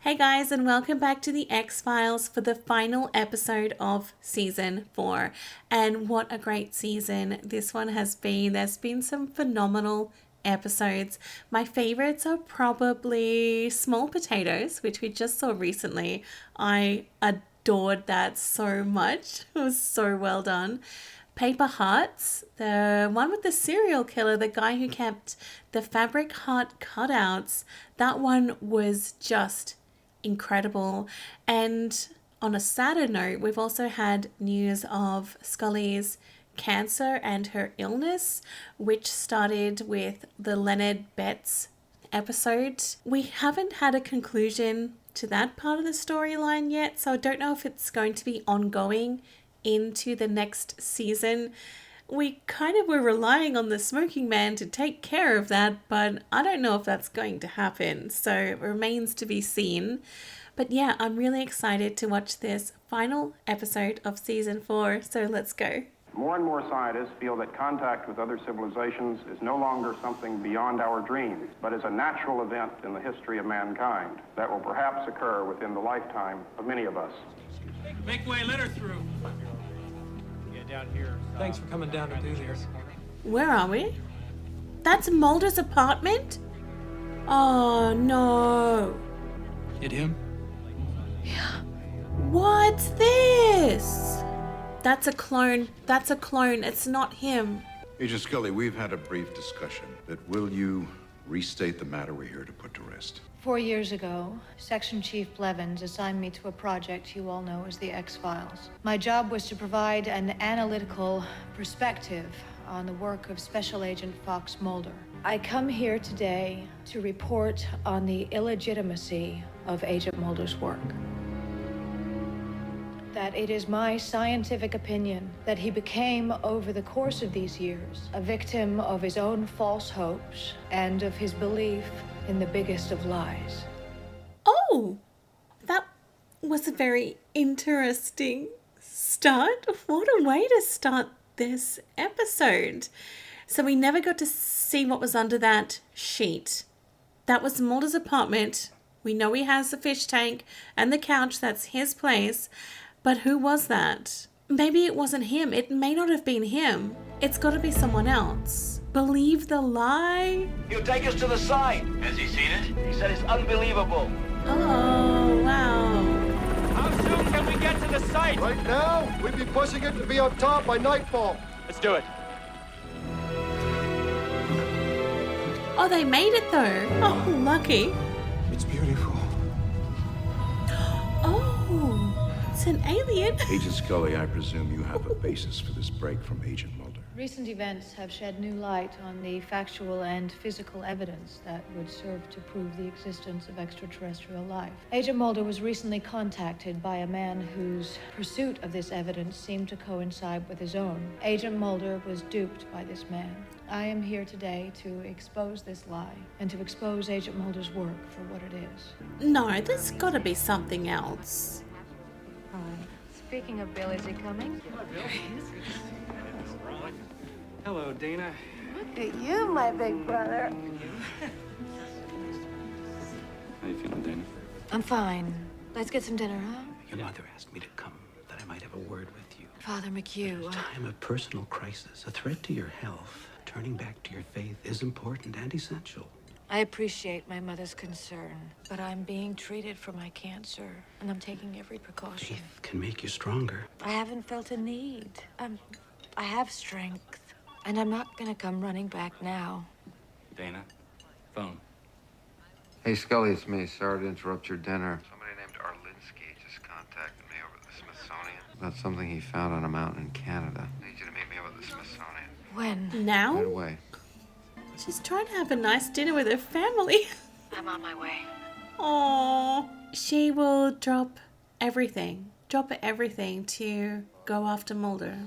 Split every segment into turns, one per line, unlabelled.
Hey guys, and welcome back to the X-Files for the final episode of season 4. And what a great season this one has been. There's been some phenomenal episodes. My favorites are probably Small Potatoes, which we just saw recently. I adored that so much. It was so well done. Paper Hearts, the one with the serial killer, the guy who kept the fabric heart cutouts, that one was just incredible. And on a sadder note, we've also had news of Scully's cancer and her illness, which started with the Leonard Betts episode. We haven't had a conclusion to that part of the storyline yet, so I don't know if it's going to be ongoing into the next season. We kind of were relying on the smoking man to take care of that, but I don't know if that's going to happen, so it remains to be seen. But yeah, I'm really excited to watch this final episode of season 4, so let's go.
More and more scientists feel that contact with other civilizations is no longer something beyond our dreams, but is a natural event in the history of mankind that will perhaps occur within the lifetime of many of us.
Make way, let her through.
Down here.
Thanks for coming down to do this.
Where are we? That's Mulder's apartment? Oh no.
It him?
What's this? That's a clone. That's a clone. It's not him.
Agent Scully, we've had a brief discussion, but will you restate the matter we're here to put to rest?
4 years ago, Section Chief Blevins assigned me to a project you all know as the X-Files. My job was to provide an analytical perspective on the work of Special Agent Fox Moulder. I come here today to report on the illegitimacy of Agent Moulder's work. That it is my scientific opinion that he became, over the course of these years, a victim of his own false hopes and of his belief in the biggest of lies.
Oh, that was a very interesting start. What a way to start this episode. So we never got to see what was under that sheet. That was Mulder's apartment. We know he has the fish tank and the couch. That's his place. But who was that? Maybe it wasn't him. It may not have been him. It's got to be someone else. Believe the lie?
He'll take us to the site. Has he seen it? He said it's unbelievable.
Oh, wow.
How soon can we get to the site?
Right now, we'd be pushing it to be on top by nightfall.
Let's do it.
Oh, they made it though. Oh, lucky.
It's beautiful.
Oh, it's an alien.
Agent Scully, I presume you have a basis for this break from Agent Mulder.
Recent events have shed new light on the factual and physical evidence that would serve to prove the existence of extraterrestrial life. Agent Moulder was recently contacted by a man whose pursuit of this evidence seemed to coincide with his own. Agent Moulder was duped by this man. I am here today to expose this lie and to expose Agent Moulder's work for what it is.
No, there's got to be something else.
Hi. Speaking of Bill, is he coming?
Hello, Dana.
Look at you, my big brother.
How you feeling, Dana?
I'm fine. Let's get some dinner, huh?
Your mother asked me to come, that I might have a word with you.
Father McHugh.
At a time of personal crisis, a threat to your health, turning back to your faith is important and essential.
I appreciate my mother's concern, but I'm being treated for my cancer, and I'm taking every precaution.
Faith can make you stronger.
I haven't felt a need. I have strength, and I'm not gonna come running back now.
Dana, phone.
Hey, Scully, it's me. Sorry to interrupt your dinner. Somebody named Arlinsky just contacted me over at the Smithsonian about something he found on a mountain in Canada. I need you to meet me over at the Smithsonian.
When?
Now?
Right away.
She's trying to have a nice dinner with her family.
I'm on my way.
Aww. She will drop everything to go after Mulder.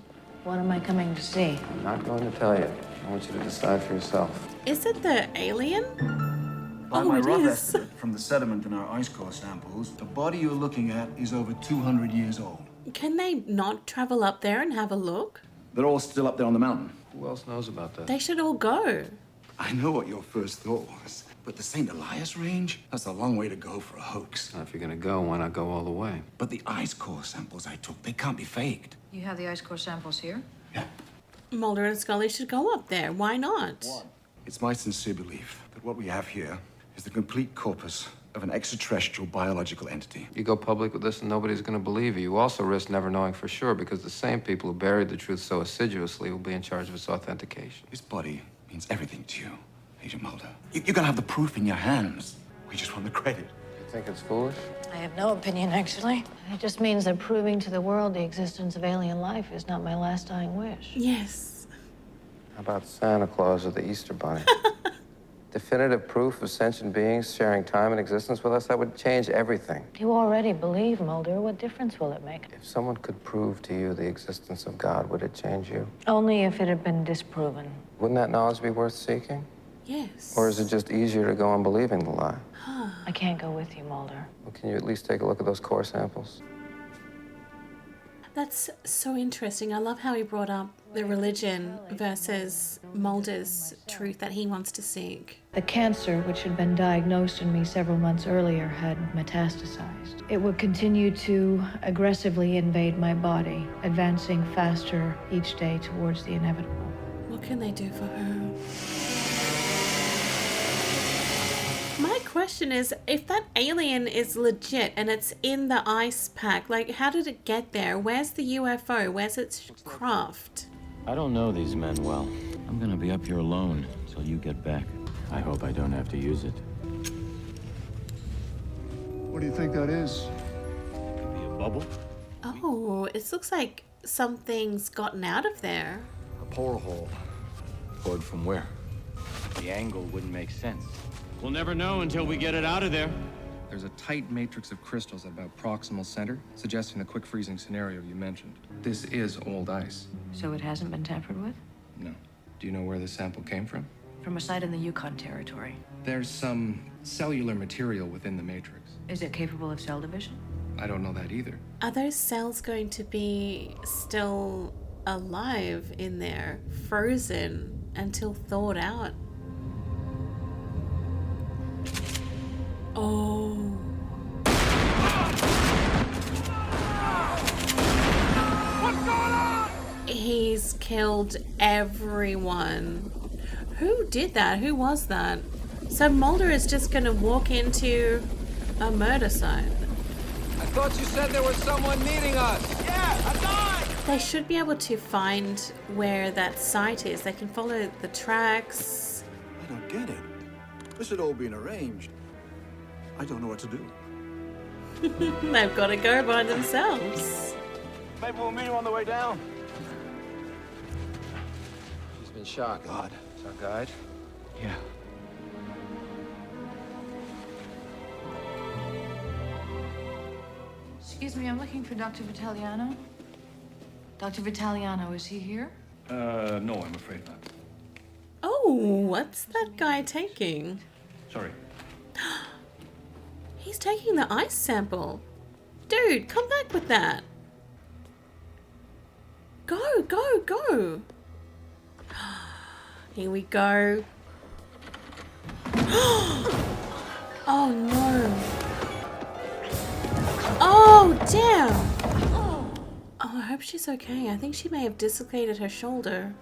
What am I coming to see?
I'm not going to tell you. I want you to decide for yourself.
Is it the alien?
By
Oh,
my
it
rough
is.
estimate from the sediment in our ice core samples, the body you're looking at is over 200 years old.
Can they not travel up there and have a look?
They're all still up there on the mountain.
Who else knows about that?
They should all go.
I know what your first thought was. But the St. Elias range? That's a long way to go for a hoax.
Now, if you're gonna go, why not go all the way?
But the ice core samples I took, they can't be faked.
You have the ice core samples here?
Yeah.
Mulder and Scully should go up there. Why not?
It's my sincere belief that what we have here is the complete corpus of an extraterrestrial biological entity.
You go public with this and nobody's gonna believe you. You also risk never knowing for sure because the same people who buried the truth so assiduously will be in charge of its authentication.
This body means everything to you, Agent Mulder. You're gonna have the proof in your hands. We just want the credit.
You think it's foolish?
I have no opinion, actually. It just means that proving to the world the existence of alien life is not my last dying wish.
Yes.
How about Santa Claus or the Easter Bunny? Definitive proof of sentient beings sharing time and existence with us, that would change everything.
You already believe, Mulder. What difference will it make?
If someone could prove to you the existence of God, would it change you?
Only if it had been disproven.
Wouldn't that knowledge be worth seeking?
Yes.
Or is it just easier to go on believing the lie?
I can't go with you, Mulder.
Well, can you at least take a look at those core samples?
That's so interesting. I love how he brought up the religion versus Mulder's truth that he wants to seek.
The cancer, which had been diagnosed in me several months earlier, had metastasized. It would continue to aggressively invade my body, advancing faster each day towards the inevitable.
What can they do for her? My question is, if that alien is legit and it's in the ice pack, like, how did it get there? Where's the UFO? Where's its craft?
I don't know these men well. I'm gonna be up here alone till you get back. I hope I don't have to use it.
What do you think that is?
Could be a bubble.
Oh, it looks like something's gotten out of there.
A porthole.
Poured from where? The angle wouldn't make sense. We'll never know until we get it out of there.
There's a tight matrix of crystals at about proximal center, suggesting the quick freezing scenario you mentioned. This is old ice.
So it hasn't been tampered with?
No. Do you know where the sample came from?
From a site in the Yukon Territory.
There's some cellular material within the matrix.
Is it capable of cell division?
I don't know that either.
Are those cells going to be still alive in there, frozen until thawed out? Oh.
What's going on?
He's killed everyone. Who did that? Who was that? So Mulder is just gonna walk into a murder site.
I thought you said there was someone needing us.
Yeah, I died!
They should be able to find where that site is. They can follow the tracks.
I don't get it. This had all been arranged. I don't know what to do.
They've got to go by themselves.
Maybe we'll meet him on the way down.
She's been shot.
God.
Is our guide?
Yeah.
Excuse me, I'm looking for Dr. Vitaliano. Dr. Vitaliano, is he here?
No, I'm afraid not.
Oh, what's that guy taking?
Sorry.
He's taking the ice sample. Dude, come back with that. Go, go, go. Here we go. Oh no. Oh, damn. Oh, I hope she's okay. I think she may have dislocated her shoulder.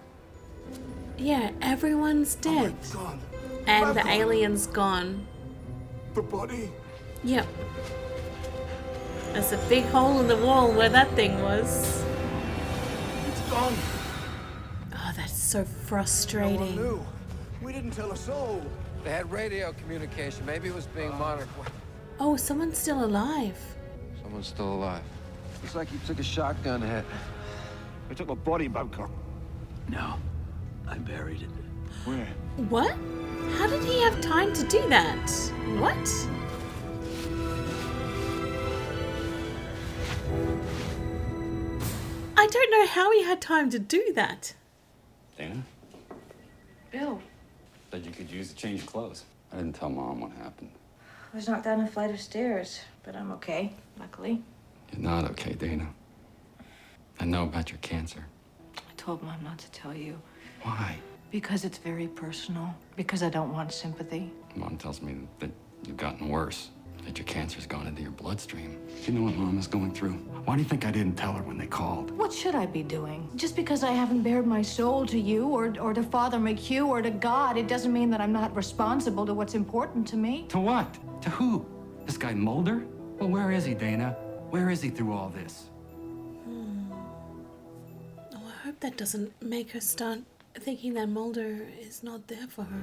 Yeah, everyone's dead.
Oh my God.
And the alien's gone.
The body?
Yep. There's a big hole in the wall where that thing was.
It's gone.
Oh, that's so
No one
frustrating.
knew. We didn't tell a soul.
They had radio communication. Maybe it was being monitored.
Oh, someone's still alive.
Someone's still alive. Looks like you took a shotgun hit.
I took a body bunker.
No, I buried it.
Where?
What? How did he have time to do that? What? I don't know how he had time to do that.
Dana?
Bill,
Said you could use a change of clothes. I didn't tell Mom what happened.
I was knocked down a flight of stairs, but I'm okay, luckily.
You're not okay, Dana. I know about your cancer.
I told Mom not to tell you.
Why?
Because it's very personal. Because I don't want sympathy.
Mom tells me that you've gotten worse, that your cancer's gone into your bloodstream. Do you know what Mom is going through? Why do you think I didn't tell her when they called?
What should I be doing? Just because I haven't bared my soul to you or to Father McHugh or to God, it doesn't mean that I'm not responsible to what's important to me.
To what? To who? This guy Mulder? Well, where is he, Dana? Where is he through all this?
Oh, I hope that doesn't make her start thinking that Mulder is not there for her.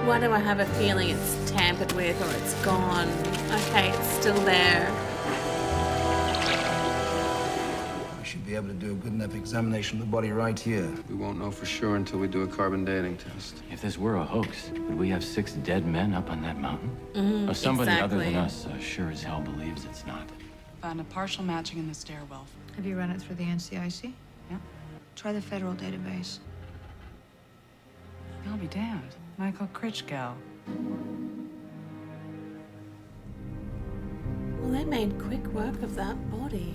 Why do I have a feeling it's tampered with or it's gone? Okay, it's still there.
We should be able to do a good enough examination of the body right here.
We won't know for sure until we do a carbon dating test.
If this were a hoax, would we have 6 dead men up on that mountain? Or somebody other than us sure as hell believes it's not.
Found a partial matching in the stairwell.
Have you run it through the NCIC?
Yeah.
Try the federal database.
I'll be damned. Michael Critchgau.
Well, they made quick work of that body.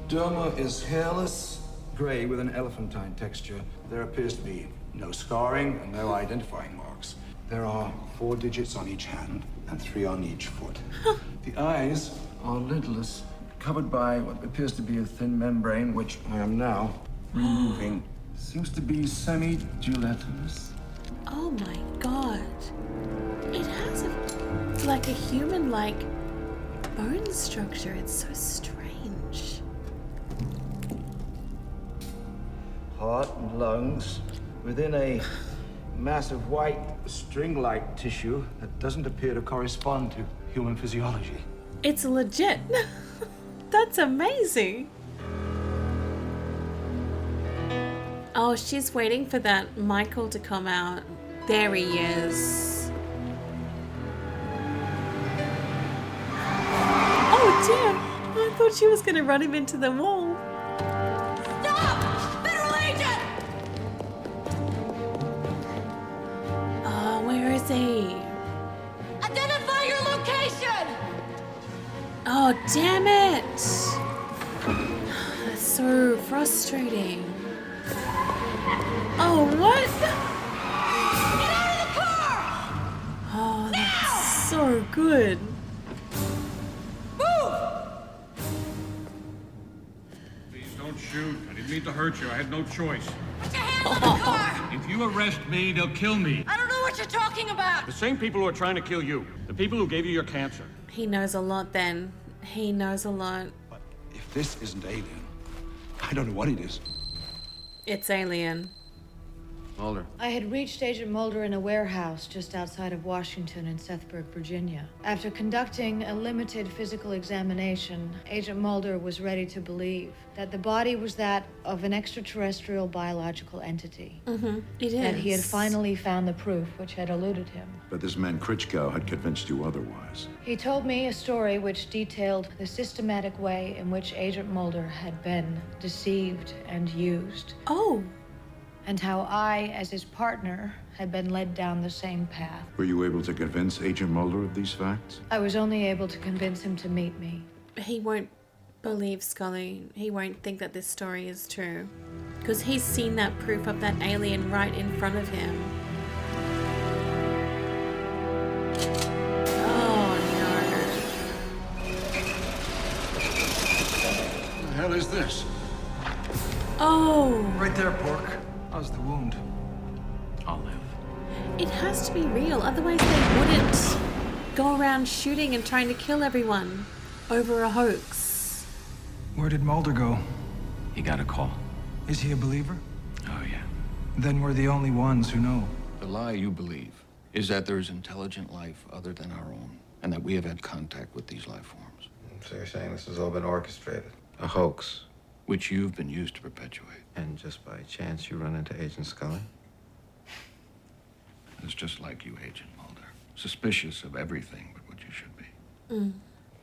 Derma is hairless, gray with an elephantine texture. There appears to be no scarring and no identifying marks. There are 4 digits on each hand and 3 on each foot. The eyes are lidless, covered by what appears to be a thin membrane, which I am now removing. Seems to be semi-gelatinous.
Oh my god. It has like a human-like bone structure. It's so strange.
Heart and lungs within a mass of white string-like tissue that doesn't appear to correspond to human physiology.
It's legit. That's amazing. Oh, she's waiting for that Michael to come out. There he is. Oh dear. I thought she was going to run him into the wall.
Stop! Federal agent!
Oh, where is he?
Identify your location!
Oh, damn it. That's so frustrating. Oh, what?
Get out of the car!
Oh, that's so good.
Please don't shoot. I didn't mean to hurt you. I had no choice.
Put your hands on the car!
If you arrest me, they'll kill me.
I don't know what you're talking about!
The same people who are trying to kill you. The people who gave you your cancer.
He knows a lot then. He knows a lot.
But if this isn't alien, I don't know what it is.
It's alien.
Mulder.
I had reached Agent Mulder in a warehouse just outside of Washington in Sethburg, Virginia. After conducting a limited physical examination, Agent Mulder was ready to believe that the body was that of an extraterrestrial biological entity.
It is.
That he had finally found the proof which had eluded him.
But this man Critchgau had convinced you otherwise.
He told me a story which detailed the systematic way in which Agent Mulder had been deceived and used.
Oh.
And how I, as his partner, had been led down the same path.
Were you able to convince Agent Mulder of these facts?
I was only able to convince him to meet me.
He won't believe Scully. He won't think that this story is true. Because he's seen that proof of that alien right in front of him. Oh no.
What the hell is this?
Oh.
Right there, Pork. How's the wound?
I'll live.
It has to be real, otherwise they wouldn't go around shooting and trying to kill everyone over a hoax.
Where did Mulder go?
He got a call.
Is he a believer?
Oh, yeah.
Then we're the only ones who know.
The lie you believe is that there is intelligent life other than our own, and that we have had contact with these life forms.
So you're saying this has all been orchestrated? A hoax?
Which you've been used to perpetuate.
And just by chance you run into Agent Scully?
It's just like you, Agent Mulder. Suspicious of everything but what you should be.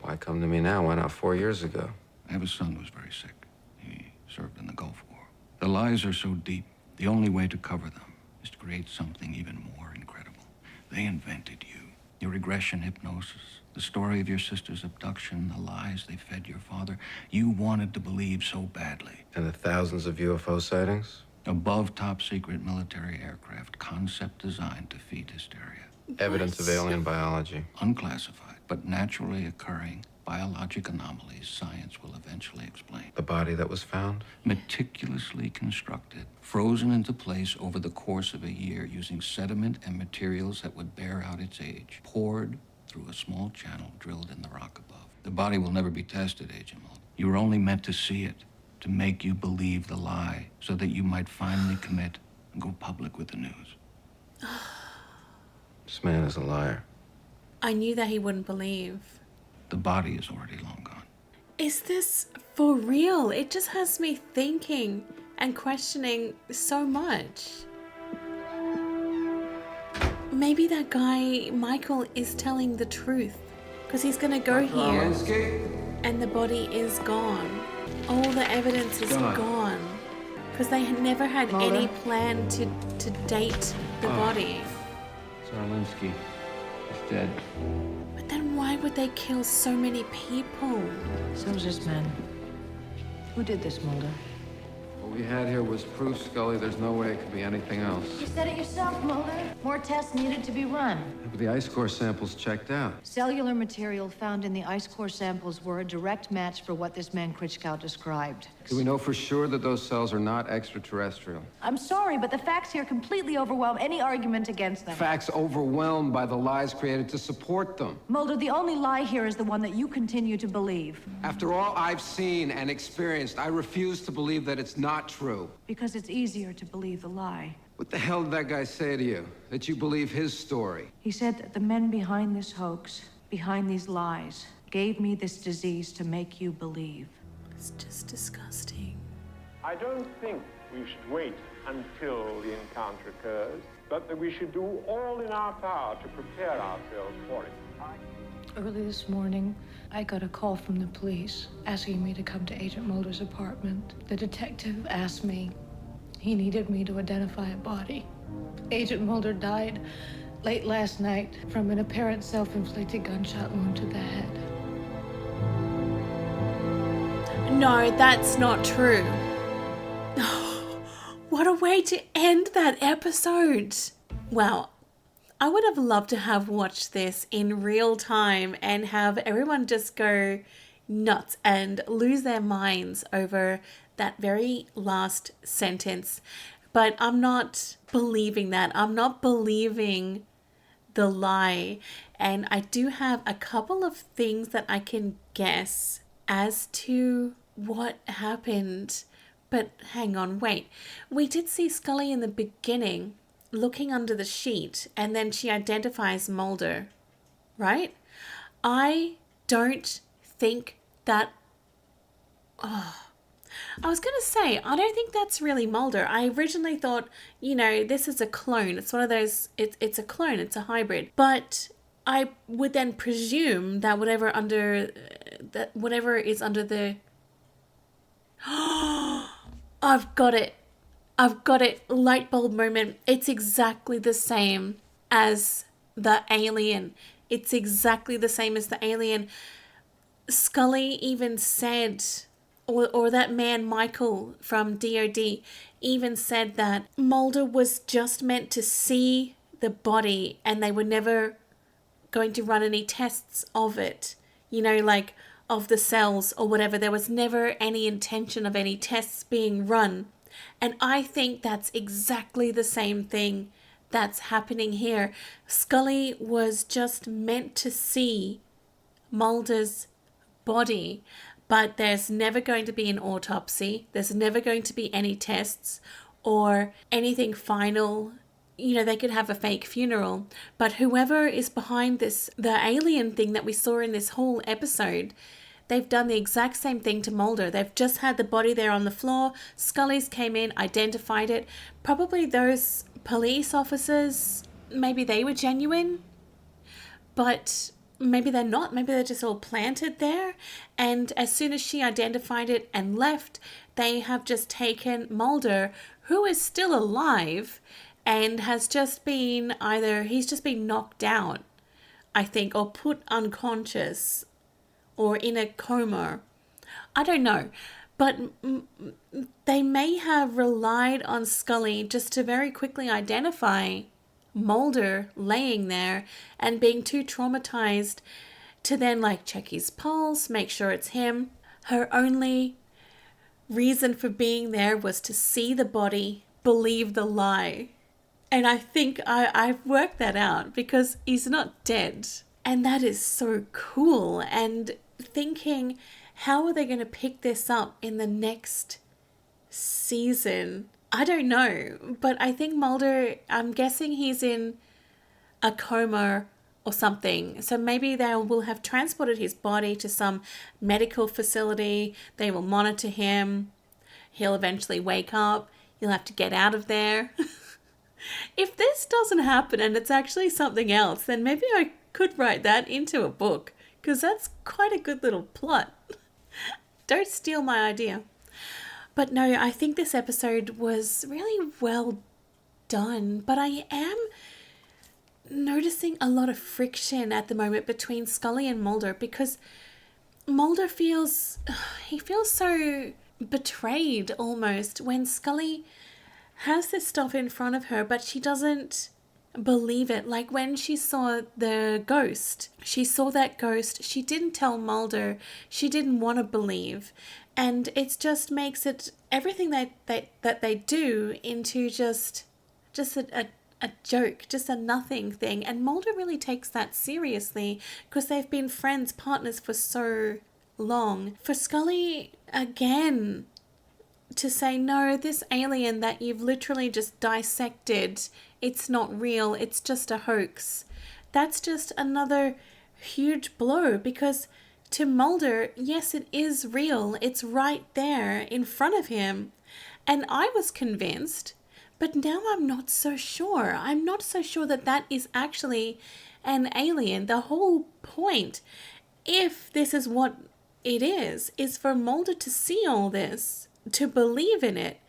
Why come to me now? Why not 4 years ago?
I have a son who's very sick. He served in the Gulf War. The lies are so deep, the only way to cover them is to create something even more incredible. They invented you. Your regression hypnosis, the story of your sister's abduction, the lies they fed your father. You wanted to believe so badly.
And the thousands of UFO sightings?
Above top secret military aircraft, concept designed to feed hysteria.
Evidence of alien biology.
Unclassified, but naturally occurring biologic anomalies science will eventually explain.
The body that was found?
Meticulously constructed, frozen into place over the course of a year using sediment and materials that would bear out its age, poured through a small channel drilled in the rock above. The body will never be tested, Agent Mulder. You were only meant to see it, to make you believe the lie, so that you might finally commit and go public with the news.
This man is a liar.
I knew that he wouldn't believe.
The body is already long gone.
Is this for real? It just has me thinking and questioning so much. Maybe that guy, Michael, is telling the truth. Because he's going to go here and the body is gone. All the evidence is gone. Because they had never had
Mulder?
any plan to date the body.
Zarlinski. He's dead.
But then why would they kill so many people?
So's this man. Who did this, Mulder?
What we had here was proof, Scully. There's no way it could be anything else.
You said it yourself, Mulder. More tests needed to be run.
But the ice core samples checked out.
Cellular material found in the ice core samples were a direct match for what this man Krichkow described.
Do we know for sure that those cells are not extraterrestrial?
I'm sorry, but the facts here completely overwhelm any argument against them.
Facts overwhelmed by the lies created to support them.
Mulder, the only lie here is the one that you continue to believe.
After all I've seen and experienced, I refuse to believe that it's not true.
Because it's easier to believe the lie.
What the hell did that guy say to you? That you believe his story?
He said that the men behind this hoax, behind these lies, gave me this disease to make you believe.
It's just disgusting.
I don't think we should wait until the encounter occurs, but that we should do all in our power to prepare ourselves for it.
Early this morning, I got a call from the police asking me to come to Agent Mulder's apartment. The detective asked me. He needed me to identify a body. Agent Mulder died late last night from an apparent self-inflicted gunshot wound to the head.
No, that's not true. What a way to end that episode. Wow. I would have loved to have watched this in real time and have everyone just go nuts and lose their minds over that very last sentence. But I'm not believing that. I'm not believing the lie. And I do have a couple of things that I can guess as to what happened. But hang on, wait. We did see Scully in the beginning looking under the sheet, and then she identifies Mulder, right? I don't think that... I was going to say, I don't think that's really Mulder. I originally thought, you know, this is a clone. It's one of those, it's a clone, it's a hybrid. But I would then presume that whatever is under the... I've got it. Light bulb moment. It's exactly the same as the alien. It's exactly the same as the alien. Scully even said, or that man Michael from DOD even said that Mulder was just meant to see the body and they were never going to run any tests of it. You know, like of the cells or whatever. There was never any intention of any tests being run. And I think that's exactly the same thing that's happening here. Scully was just meant to see Mulder's body, but there's never going to be an autopsy. There's never going to be any tests or anything final. You know, they could have a fake funeral. But whoever is behind this, the alien thing that we saw in this whole episode, they've done the exact same thing to Mulder. They've just had the body there on the floor. Scully's came in, identified it. Probably those police officers, maybe they were genuine, but maybe they're not. Maybe they're just all planted there. And as soon as she identified it and left, they have just taken Mulder, who is still alive and has just been he's just been knocked out. I think, or put unconscious or in a coma. I don't know. But they may have relied on Scully just to very quickly identify Mulder laying there and being too traumatized to then like check his pulse, make sure it's him. Her only reason for being there was to see the body, believe the lie. And I think I've worked that out because he's not dead. And that is so cool. And thinking, how are they going to pick this up in the next season? I don't know. But I think Mulder, I'm guessing he's in a coma or something. So maybe they will have transported his body to some medical facility. They will monitor him. He'll eventually wake up. He'll have to get out of there. If this doesn't happen and it's actually something else, then maybe I could write that into a book, because that's quite a good little plot. Don't steal my idea. But no, I think this episode was really well done, but I am noticing a lot of friction at the moment between Scully and Mulder, because Mulder feels so betrayed almost when Scully has this stuff in front of her, but she doesn't believe it. Like when she saw the ghost, she saw that ghost, she didn't tell Mulder, she didn't want to believe, and it just makes it everything that they do into just a joke, just a nothing thing. And Mulder really takes that seriously because they've been friends, partners for so long. For Scully, again, to say, no, this alien that you've literally just dissected, it's not real, it's just a hoax. That's just another huge blow, because to Mulder, yes, it is real. It's right there in front of him. And I was convinced, but now I'm not so sure. I'm not so sure that that is actually an alien. The whole point, if this is what it is for Mulder to see all this, to believe in it,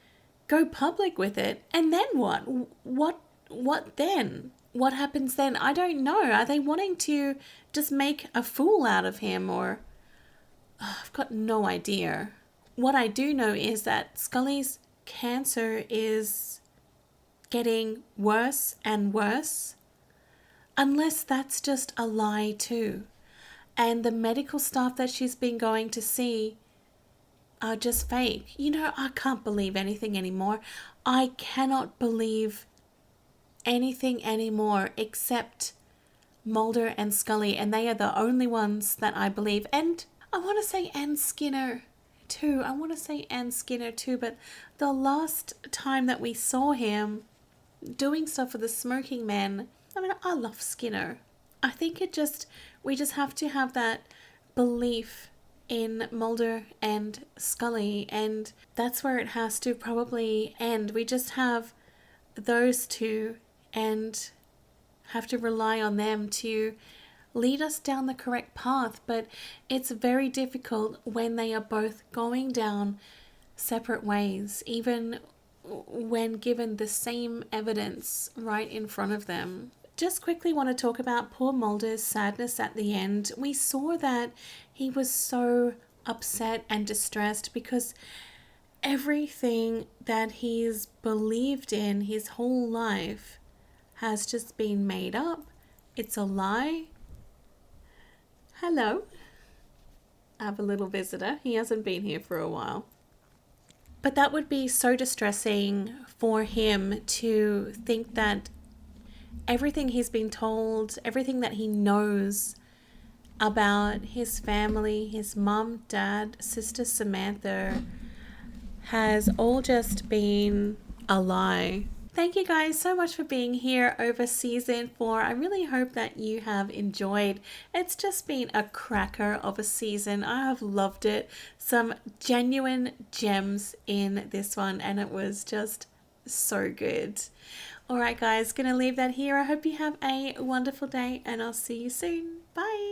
go public with it, and then what? What then? What happens then? I don't know. Are they wanting to just make a fool out of him, or... I've got no idea. What I do know is that Scully's cancer is getting worse and worse, unless that's just a lie too. And the medical staff that she's been going to see are just fake. You know, I can't believe anything anymore. I cannot believe anything anymore except Mulder and Scully, and they are the only ones that I believe. And I want to say Skinner too, but the last time that we saw him doing stuff with the smoking men, I mean, I love Skinner. I think we just have to have that belief in Mulder and Scully, and that's where it has to probably end. We just have those two and have to rely on them to lead us down the correct path. But it's very difficult when they are both going down separate ways, even when given the same evidence right in front of them. Just quickly want to talk about poor Mulder's sadness at the end. We saw that he was so upset and distressed because everything that he's believed in his whole life has just been made up. It's a lie. Hello. I have a little visitor. He hasn't been here for a while. But that would be so distressing for him to think that everything he's been told, everything that he knows about his family, his mom, dad, sister Samantha, has all just been a lie. Thank you guys so much for being here over season 4. I really hope that you have enjoyed. It's just been a cracker of a season. I have loved it. Some genuine gems in this one, and it was just so good. Alright guys, gonna leave that here. I hope you have a wonderful day, and I'll see you soon. Bye!